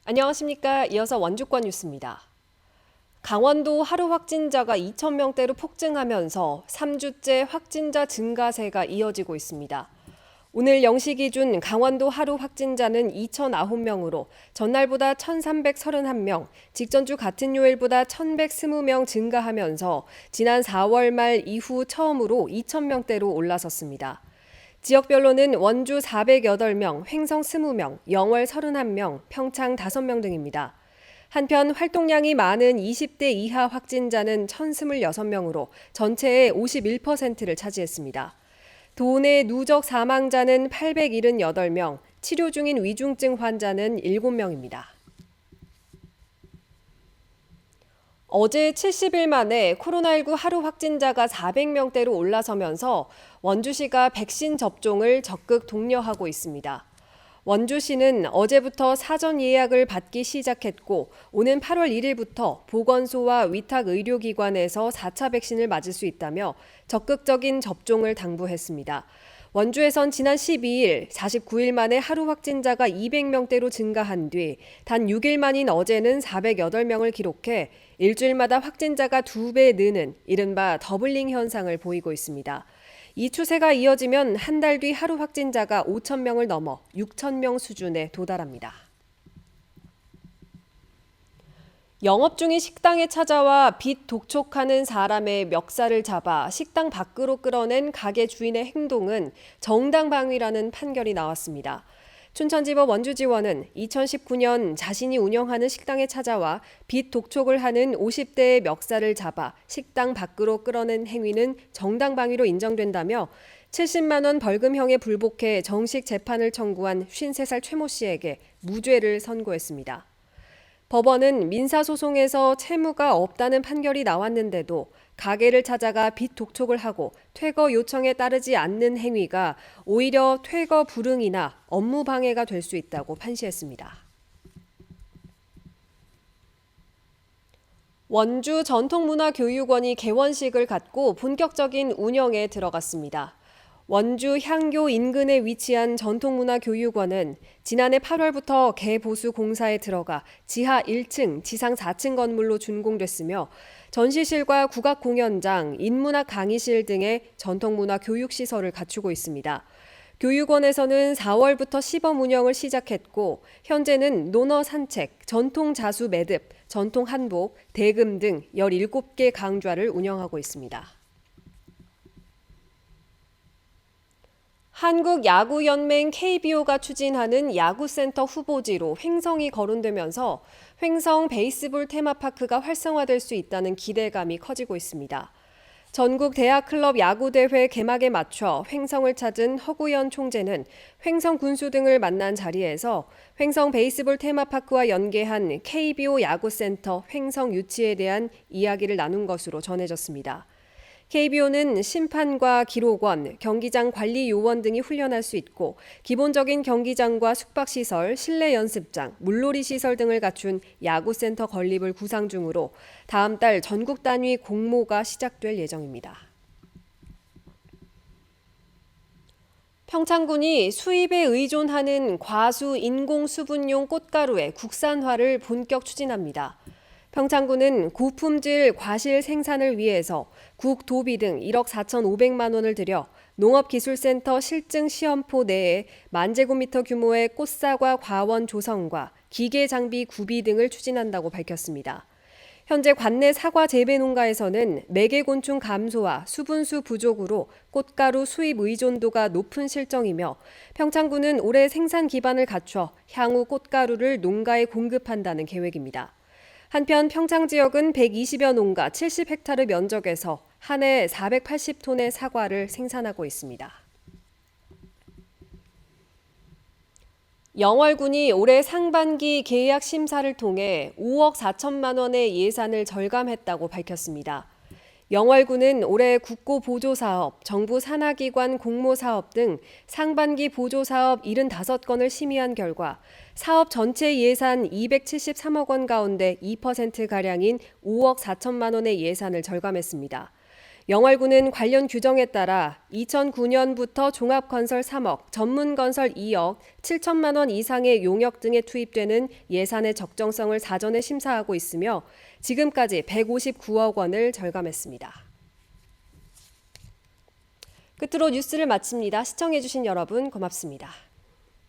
안녕하십니까. 이어서 원주권 뉴스입니다. 강원도 하루 확진자가 2,000명대로 폭증하면서 3주째 확진자 증가세가 이어지고 있습니다. 오늘 0시 기준 강원도 하루 확진자는 2,009명으로 전날보다 1,331명, 직전주 같은 요일보다 1,120명 증가하면서 지난 4월 말 이후 처음으로 2,000명대로 올라섰습니다. 지역별로는 원주 408명, 횡성 20명, 영월 31명, 평창 5명 등입니다. 한편 활동량이 많은 20대 이하 확진자는 1,026명으로 전체의 51%를 차지했습니다. 도내 누적 사망자는 878명, 치료 중인 위중증 환자는 7명입니다. 어제 70일 만에 코로나19 하루 확진자가 400명대로 올라서면서 원주시가 백신 접종을 적극 독려하고 있습니다. 원주시는 어제부터 사전 예약을 받기 시작했고 오는 8월 1일부터 보건소와 위탁 의료기관에서 4차 백신을 맞을 수 있다며 적극적인 접종을 당부했습니다. 원주에선 지난 12일 49일 만에 하루 확진자가 200명대로 증가한 뒤 단 6일 만인 어제는 408명을 기록해 일주일마다 확진자가 2배 느는 이른바 더블링 현상을 보이고 있습니다. 이 추세가 이어지면 한 달 뒤 하루 확진자가 5,000명을 넘어 6,000명 수준에 도달합니다. 영업 중인 식당에 찾아와 빚 독촉하는 사람의 멱살을 잡아 식당 밖으로 끌어낸 가게 주인의 행동은 정당방위라는 판결이 나왔습니다. 춘천지법 원주지원은 2019년 자신이 운영하는 식당에 찾아와 빚 독촉을 하는 50대의 멱살을 잡아 식당 밖으로 끌어낸 행위는 정당방위로 인정된다며 70만 원 벌금형에 불복해 정식 재판을 청구한 53살 최모 씨에게 무죄를 선고했습니다. 법원은 민사소송에서 채무가 없다는 판결이 나왔는데도 가게를 찾아가 빚 독촉을 하고 퇴거 요청에 따르지 않는 행위가 오히려 퇴거 불응이나 업무 방해가 될 수 있다고 판시했습니다. 원주 전통문화교육원이 개원식을 갖고 본격적인 운영에 들어갔습니다. 원주 향교 인근에 위치한 전통문화교육원은 지난해 8월부터 개보수 공사에 들어가 지하 1층, 지상 4층 건물로 준공됐으며 전시실과 국악공연장, 인문학 강의실 등의 전통문화 교육시설을 갖추고 있습니다. 교육원에서는 4월부터 시범 운영을 시작했고 현재는 논어 산책, 전통 자수 매듭, 전통 한복, 대금 등 17개 강좌를 운영하고 있습니다. 한국야구연맹 KBO가 추진하는 야구센터 후보지로 횡성이 거론되면서 횡성 베이스볼 테마파크가 활성화될 수 있다는 기대감이 커지고 있습니다. 전국 대학클럽 야구대회 개막에 맞춰 횡성을 찾은 허구연 총재는 횡성 군수 등을 만난 자리에서 횡성 베이스볼 테마파크와 연계한 KBO 야구센터 횡성 유치에 대한 이야기를 나눈 것으로 전해졌습니다. KBO는 심판과 기록원, 경기장 관리 요원 등이 훈련할 수 있고 기본적인 경기장과 숙박시설, 실내 연습장, 물놀이 시설 등을 갖춘 야구센터 건립을 구상 중으로 다음 달 전국 단위 공모가 시작될 예정입니다. 평창군이 수입에 의존하는 과수 인공 수분용 꽃가루의 국산화를 본격 추진합니다. 평창군은 고품질 과실 생산을 위해서 국도비 등 1억 4,500만 원을 들여 농업기술센터 실증 시험포 내에 10,000제곱미터 규모의 꽃사과 과원 조성과 기계 장비 구비 등을 추진한다고 밝혔습니다. 현재 관내 사과 재배 농가에서는 매개곤충 감소와 수분수 부족으로 꽃가루 수입 의존도가 높은 실정이며 평창군은 올해 생산 기반을 갖춰 향후 꽃가루를 농가에 공급한다는 계획입니다. 한편 평창 지역은 120여 농가 70헥타르 면적에서 한 해 480톤의 사과를 생산하고 있습니다. 영월군이 올해 상반기 계약 심사를 통해 5억 4천만 원의 예산을 절감했다고 밝혔습니다. 영월군은 올해 국고 보조사업, 정부 산하기관 공모사업 등 상반기 보조사업 75건을 심의한 결과 사업 전체 예산 273억 원 가운데 2%가량인 5억 4천만 원의 예산을 절감했습니다. 영월군은 관련 규정에 따라 2009년부터 종합건설 3억, 전문건설 2억, 7천만 원 이상의 용역 등에 투입되는 예산의 적정성을 사전에 심사하고 있으며 지금까지 159억 원을 절감했습니다. 끝으로 뉴스를 마칩니다. 시청해주신 여러분 고맙습니다.